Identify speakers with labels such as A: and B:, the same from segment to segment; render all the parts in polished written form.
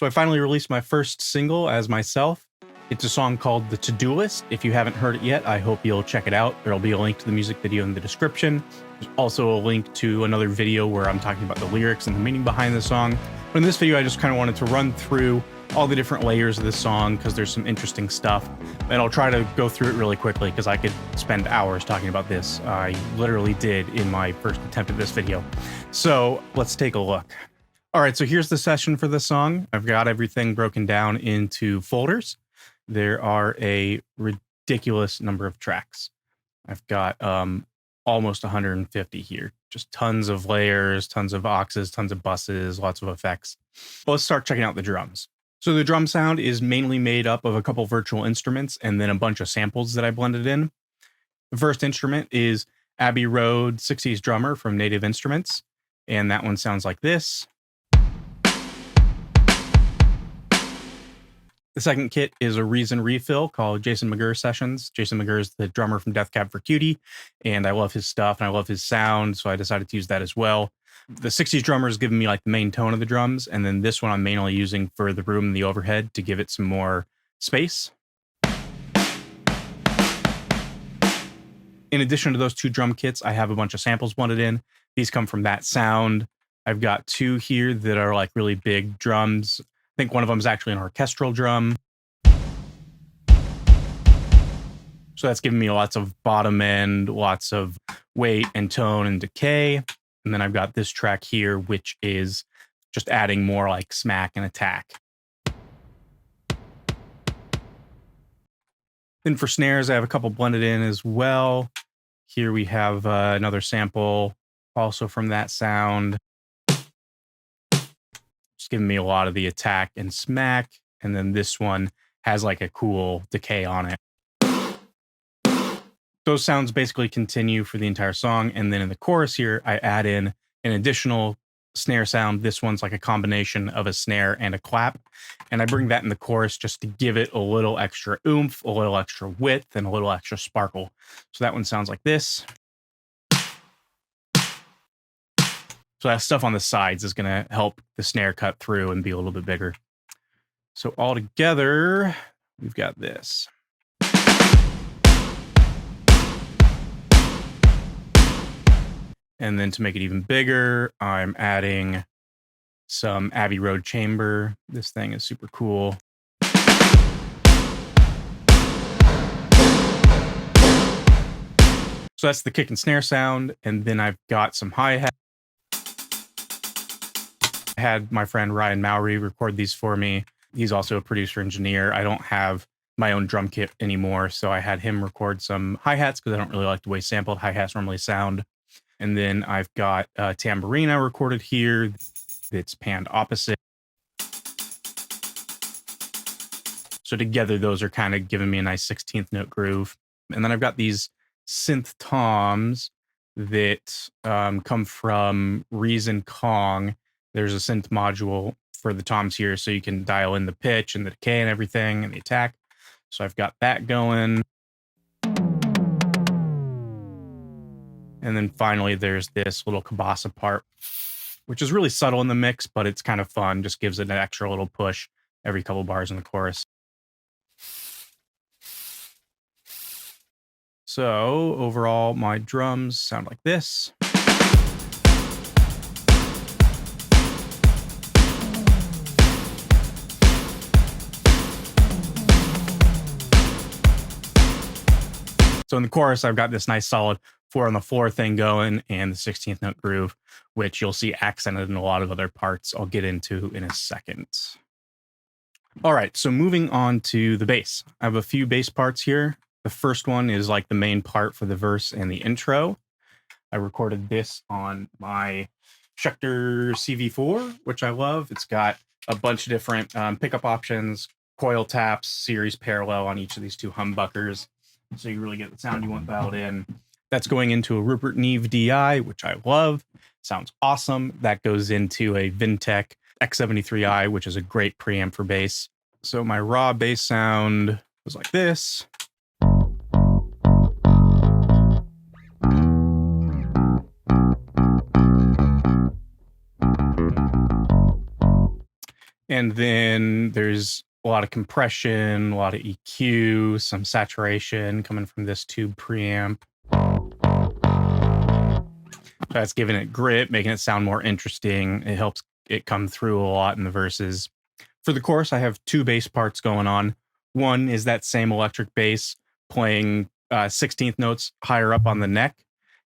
A: So I finally released my first single as myself. It's a song called The To-Do List. If you haven't heard it yet, I hope you'll check it out. There'll be a link to the music video in the description. There's also a link to another video where I'm talking about the lyrics and the meaning behind the song. But in this video, I just kind of wanted to run through all the different layers of this song because there's some interesting stuff. And I'll try to go through it really quickly because I could spend hours talking about this. I literally did in my first attempt at this video. So let's take a look. All right, so here's the session for this song. I've got everything broken down into folders. There are a ridiculous number of tracks. I've got almost 150 here. Just tons of layers, tons of auxes, tons of buses, lots of effects. But let's start checking out the drums. So the drum sound is mainly made up of a couple virtual instruments and then a bunch of samples that I blended in. The first instrument is Abbey Road 60s drummer from Native Instruments, and that one sounds like this. The second kit is a Reason refill called Jason McGurr Sessions. Jason McGurr is the drummer from Death Cab for Cutie, and I love his stuff and I love his sound, so I decided to use that as well. The 60s drummer is giving me like the main tone of the drums, and then this one I'm mainly using for the room and the overhead to give it some more space. In addition to those two drum kits, I have a bunch of samples blended in. These come from That Sound. I've got two here that are like really big drums. I think one of them is actually an orchestral drum. So that's giving me lots of bottom end, lots of weight and tone and decay. And then I've got this track here, which is just adding more like smack and attack. Then for snares, I have a couple blended in as well. Here we have another sample also from That Sound. Just giving me a lot of the attack and smack. And then this one has like a cool decay on it. Those sounds basically continue for the entire song. And then in the chorus here, I add in an additional snare sound. This one's like a combination of a snare and a clap. And I bring that in the chorus just to give it a little extra oomph, a little extra width, and a little extra sparkle. So that one sounds like this. So that stuff on the sides is going to help the snare cut through and be a little bit bigger. So all together, we've got this. And then to make it even bigger, I'm adding some Abbey Road chamber. This thing is super cool. So that's the kick and snare sound. And then I've got some hi-hat. I had my friend Ryan Mowry record these for me. He's also a producer engineer. I don't have my own drum kit anymore, so I had him record some hi-hats because I don't really like the way sampled hi-hats normally sound. And then I've got a tambourina recorded here. It's panned opposite. So together, those are kind of giving me a nice 16th note groove. And then I've got these synth toms that come from Reason Kong. There's a synth module for the toms here, so you can dial in the pitch and the decay and everything and the attack. So I've got that going. And then finally, there's this little kabasa part, which is really subtle in the mix, but it's kind of fun. Just gives it an extra little push every couple bars in the chorus. So overall, my drums sound like this. So in the chorus, I've got this nice solid 4 on the floor thing going and the 16th note groove, which you'll see accented in a lot of other parts I'll get into in a second. All right, so moving on to the bass. I have a few bass parts here. The first one is like the main part for the verse and the intro. I recorded this on my Schecter CV4, which I love. It's got a bunch of different pickup options, coil taps, series parallel on each of these two humbuckers. So you really get the sound you want dialed in. That's going into a Rupert Neve DI, which I love. Sounds awesome. That goes into a Vintech X73i, which is a great preamp for bass. So my raw bass sound was like this. And then there's a lot of compression, a lot of EQ, some saturation coming from this tube preamp. That's giving it grit, making it sound more interesting. It helps it come through a lot in the verses. For the chorus, I have two bass parts going on. One is that same electric bass playing 16th notes higher up on the neck.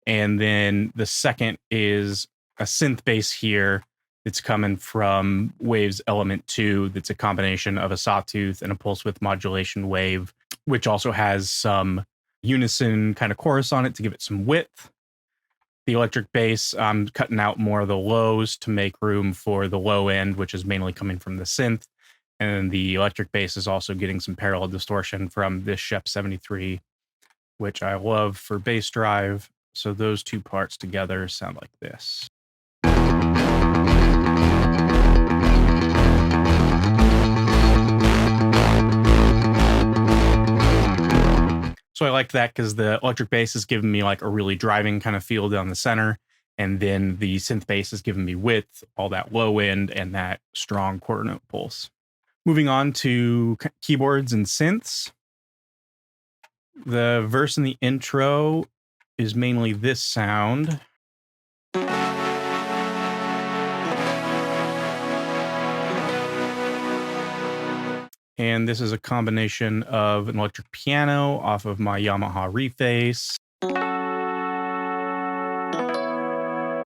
A: And then the second is a synth bass here that's coming from Wave's Element 2. That's a combination of a sawtooth and a pulse width modulation wave, which also has some unison kind of chorus on it to give it some width. The electric bass, I'm cutting out more of the lows to make room for the low end, which is mainly coming from the synth. And the electric bass is also getting some parallel distortion from this Shep 73, which I love for bass drive. So those two parts together sound like this. So I liked that because the electric bass is giving me like a really driving kind of feel down the center. And then the synth bass is giving me width, all that low end, and that strong quarter note pulse. Moving on to keyboards and synths. The verse in the intro is mainly this sound. And this is a combination of an electric piano off of my Yamaha Reface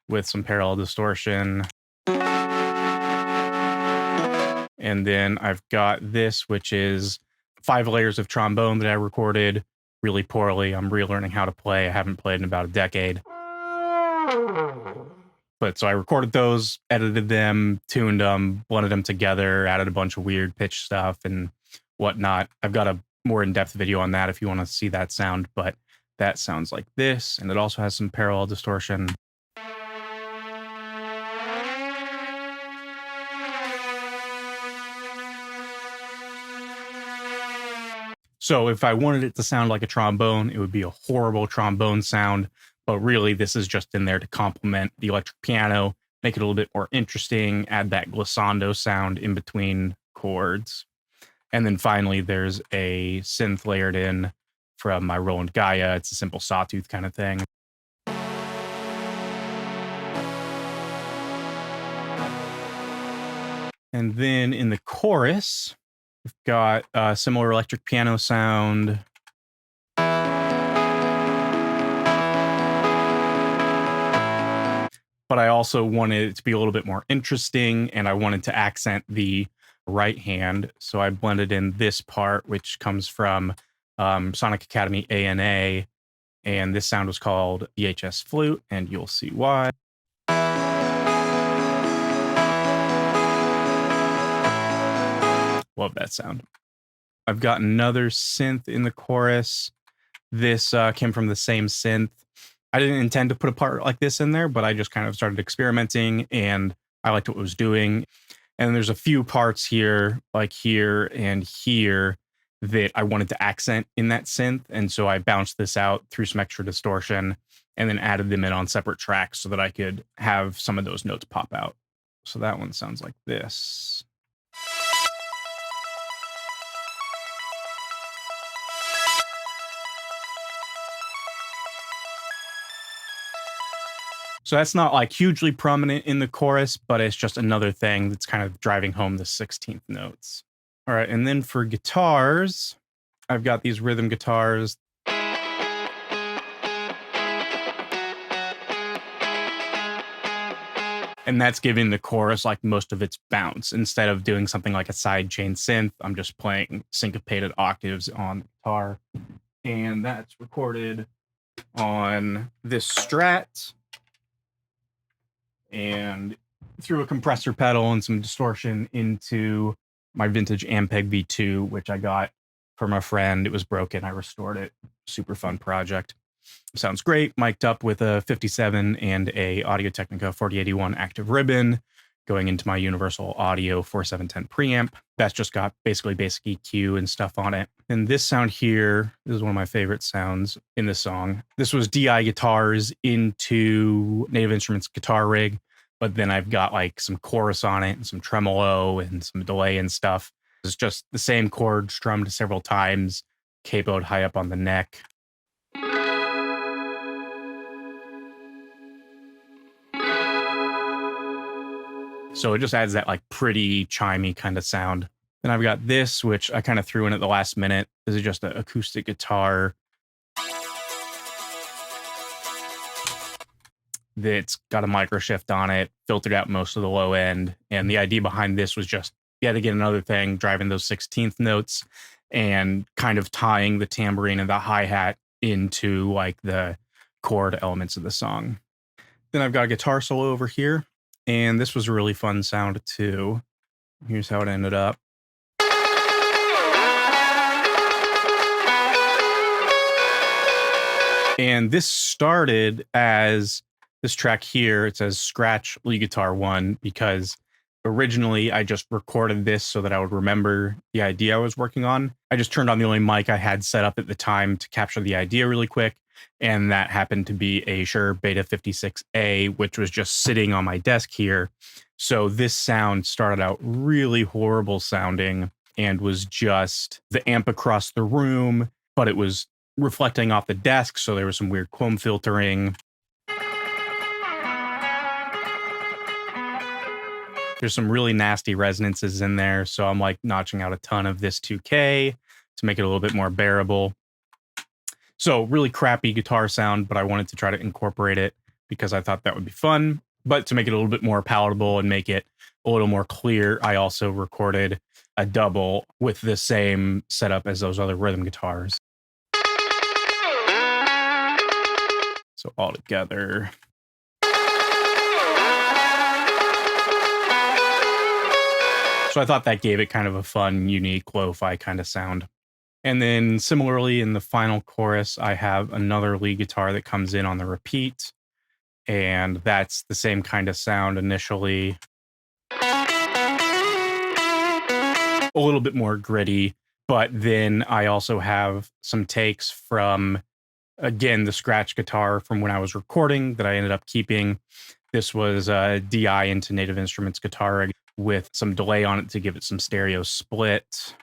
A: with some parallel distortion. And then I've got this, which is 5 layers of trombone that I recorded really poorly. I'm relearning how to play. I haven't played in about a decade. But so I recorded those, edited them, tuned them, blended them together, added a bunch of weird pitch stuff and whatnot. I've got a more in-depth video on that if you want to see that sound, but that sounds like this. And it also has some parallel distortion. So if I wanted it to sound like a trombone, it would be a horrible trombone sound. But really, this is just in there to complement the electric piano, make it a little bit more interesting, add that glissando sound in between chords. And then finally, there's a synth layered in from my Roland Gaia. It's a simple sawtooth kind of thing. And then in the chorus, we've got a similar electric piano sound. But I also wanted it to be a little bit more interesting, and I wanted to accent the right hand. So I blended in this part, which comes from Sonic Academy A&A, and this sound was called VHS Flute, and you'll see why. Love that sound. I've got another synth in the chorus. This came from the same synth. I didn't intend to put a part like this in there, but I just kind of started experimenting and I liked what it was doing. And there's a few parts here, like here and here, that I wanted to accent in that synth. And so I bounced this out through some extra distortion and then added them in on separate tracks so that I could have some of those notes pop out. So that one sounds like this. So that's not like hugely prominent in the chorus, but it's just another thing that's kind of driving home the 16th notes. All right, and then for guitars, I've got these rhythm guitars. And that's giving the chorus like most of its bounce. Instead of doing something like a sidechain synth, I'm just playing syncopated octaves on the guitar. And that's recorded on this Strat. And threw a compressor pedal and some distortion into my vintage Ampeg V2, which I got from a friend. It was broken. I restored it. Super fun project. Sounds great. Mic'd up with a 57 and a Audio-Technica 4081 active ribbon going into my Universal Audio 4710 preamp. That's just got basically basic EQ and stuff on it. And this sound here, this is one of my favorite sounds in the song. This was DI guitars into Native Instruments guitar rig, but then I've got like some chorus on it and some tremolo and some delay and stuff. It's just the same chord strummed several times, capoed high up on the neck. So it just adds that like pretty chimey kind of sound. Then I've got this, which I kind of threw in at the last minute. This is just an acoustic guitar that's got a micro shift on it, filtered out most of the low end. And the idea behind this was just yet again another thing, driving those 16th notes and kind of tying the tambourine and the hi-hat into like the chord elements of the song. Then I've got a guitar solo over here, and this was a really fun sound too. Here's how it ended up. And this started as this track here. It says Scratch Lead Guitar 1 because originally I just recorded this so that I would remember the idea I was working on. I just turned on the only mic I had set up at the time to capture the idea really quick. And that happened to be a Shure Beta 56A, which was just sitting on my desk here. So this sound started out really horrible sounding and was just the amp across the room, but it was reflecting off the desk. So there was some weird comb filtering. There's some really nasty resonances in there. So I'm like notching out a ton of this 2K to make it a little bit more bearable. So really crappy guitar sound, but I wanted to try to incorporate it because I thought that would be fun. But to make it a little bit more palatable and make it a little more clear, I also recorded a double with the same setup as those other rhythm guitars. So all together. So I thought that gave it kind of a fun, unique, lo-fi kind of sound. And then similarly in the final chorus, I have another lead guitar that comes in on the repeat. And that's the same kind of sound initially. A little bit more gritty, but then I also have some takes from, again, the scratch guitar from when I was recording that I ended up keeping. This was a DI into Native Instruments guitar rig with some delay on it to give it some stereo split.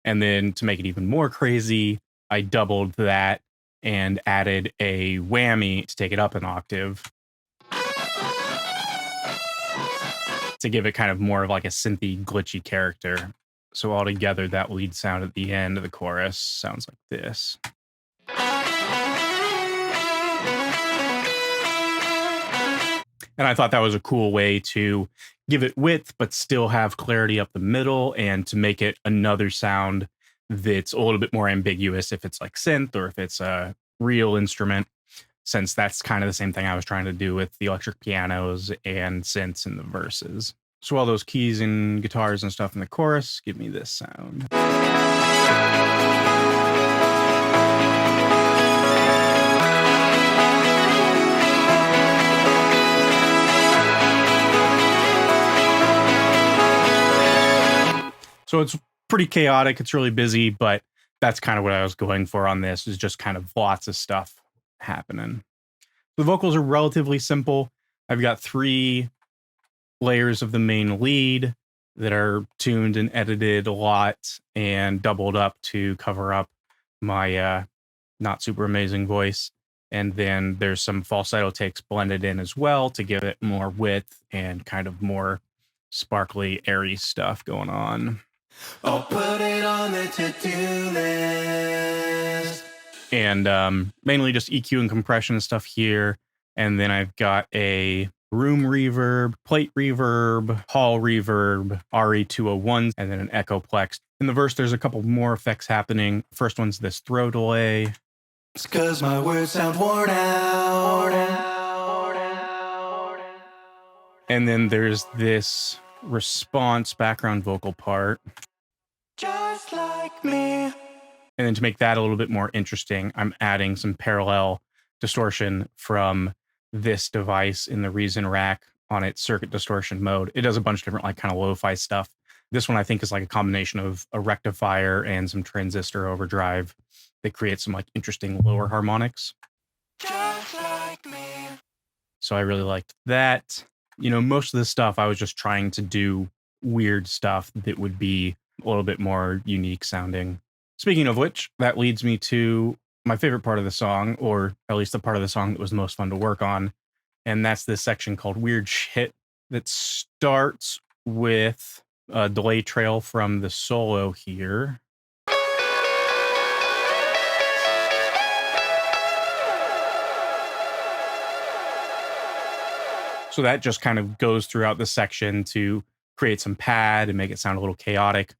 A: And then to make it even more crazy, I doubled that and added a whammy to take it up an octave to give it kind of more of like a synthy, glitchy character. So altogether, that lead sound at the end of the chorus sounds like this. And I thought that was a cool way to give it width, but still have clarity up the middle and to make it another sound that's a little bit more ambiguous if it's like synth or if it's a real instrument, since that's kind of the same thing I was trying to do with the electric pianos and synths in the verses. So all those keys and guitars and stuff in the chorus give me this sound. So it's pretty chaotic. It's really busy, but that's kind of what I was going for on this, is just kind of lots of stuff happening. The vocals are relatively simple. I've got 3 layers of the main lead that are tuned and edited a lot and doubled up to cover up my not super amazing voice. And then there's some falsetto takes blended in as well to give it more width and kind of more sparkly, airy stuff going on. I'll put it on the to-do list. And mainly just EQ and compression and stuff here. And then I've got a room reverb, plate reverb, hall reverb, RE201, and then an echoplex. In the verse, there's a couple more effects happening. First one's this throw delay. It's 'cause my words sound worn out. And then there's this response background vocal part. Just like me. And then to make that a little bit more interesting, I'm adding some parallel distortion from this device in the Reason rack on its circuit distortion mode. It does a bunch of different like kind of lo-fi stuff. This one I think is like a combination of a rectifier and some transistor overdrive that creates some like interesting lower harmonics. Just like me. So I really liked that. You know, most of the stuff I was just trying to do weird stuff that would be a little bit more unique sounding. Speaking of which, that leads me to my favorite part of the song, or at least the part of the song that was the most fun to work on. And that's this section called Weird Shit that starts with a delay trail from the solo here. So that just kind of goes throughout the section to create some pad and make it sound a little chaotic.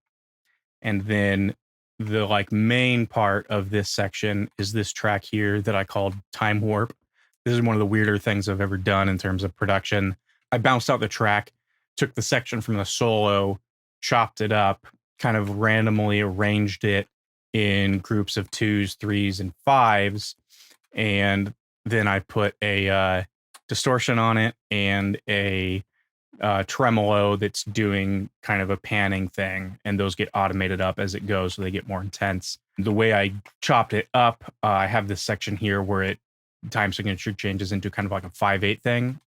A: And then the like main part of this section is this track here that I called Time Warp. This is one of the weirder things I've ever done in terms of production. I bounced out the track, took the section from the solo, chopped it up, kind of randomly arranged it in groups of 2s, 3s, and 5s. And then I put a distortion on it and a tremolo that's doing kind of a panning thing, and those get automated up as it goes, so they get more intense. The way I chopped it up, I have this section here where it time signature changes into kind of like a 5/8 thing.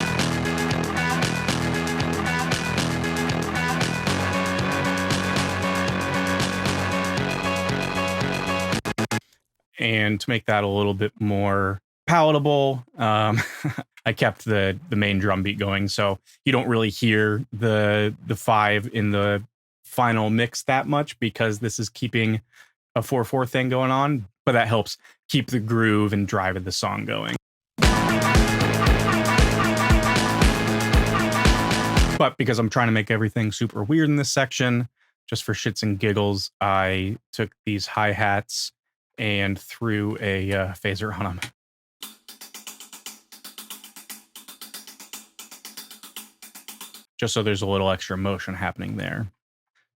A: And to make that a little bit more palatable, I kept the main drum beat going, so you don't really hear the 5 in the final mix that much, because this is keeping a 4/4 thing going on, but that helps keep the groove and drive of the song going. But because I'm trying to make everything super weird in this section, just for shits and giggles, I took these hi-hats and threw a phaser on them. Just so there's a little extra motion happening there.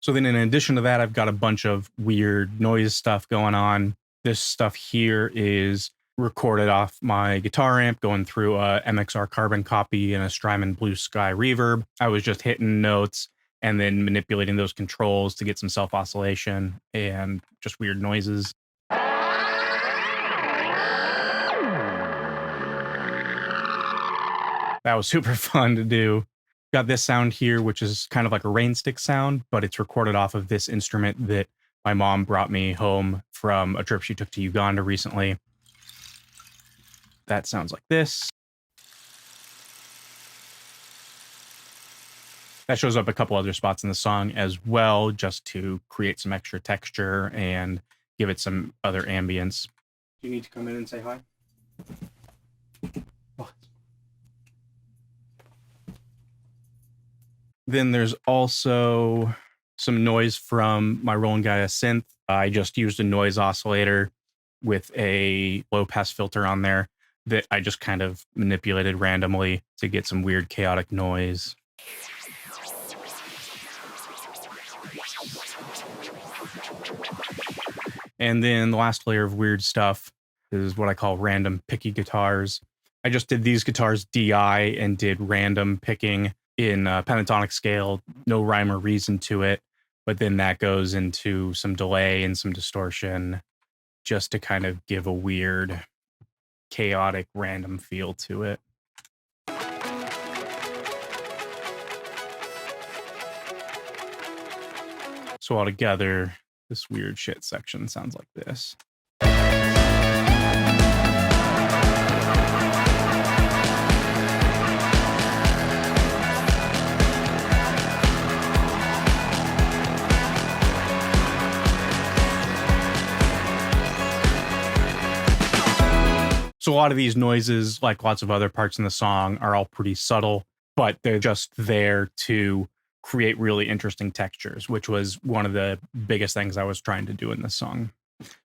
A: So then in addition to that, I've got a bunch of weird noise stuff going on. This stuff here is recorded off my guitar amp, going through a MXR Carbon copy and a Strymon Blue Sky reverb. I was just hitting notes and then manipulating those controls to get some self-oscillation and just weird noises. That was super fun to do. Got this sound here, which is kind of like a rain stick sound, but it's recorded off of this instrument that my mom brought me home from a trip she took to Uganda recently. That sounds like this. That shows up a couple other spots in the song as well, just to create some extra texture and give it some other ambience. Do you need to come in and say hi? Then there's also some noise from my Roland Gaia synth. I just used a noise oscillator with a low pass filter on there that I just kind of manipulated randomly to get some weird chaotic noise. And then the last layer of weird stuff is what I call random picky guitars. I just did these guitars DI and did random picking in pentatonic scale, no rhyme or reason to it, but then that goes into some delay and some distortion just to kind of give a weird, chaotic, random feel to it. So altogether, this weird shit section sounds like this. So a lot of these noises, like lots of other parts in the song, are all pretty subtle, but they're just there to create really interesting textures, which was one of the biggest things I was trying to do in this song.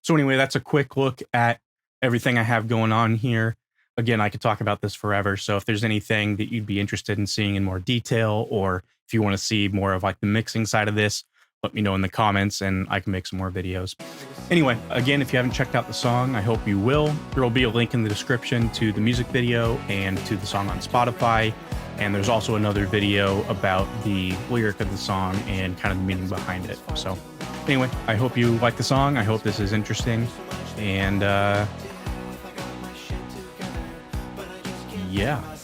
A: So anyway, that's a quick look at everything I have going on here. Again, I could talk about this forever. So if there's anything that you'd be interested in seeing in more detail, or if you want to see more of like the mixing side of this, let me know in the comments and I can make some more videos. Anyway, again, if you haven't checked out the song, I hope you will. There will be a link in the description to the music video and to the song on Spotify. And there's also another video about the lyric of the song and kind of the meaning behind it. So anyway, I hope you like the song. I hope this is interesting. And yeah.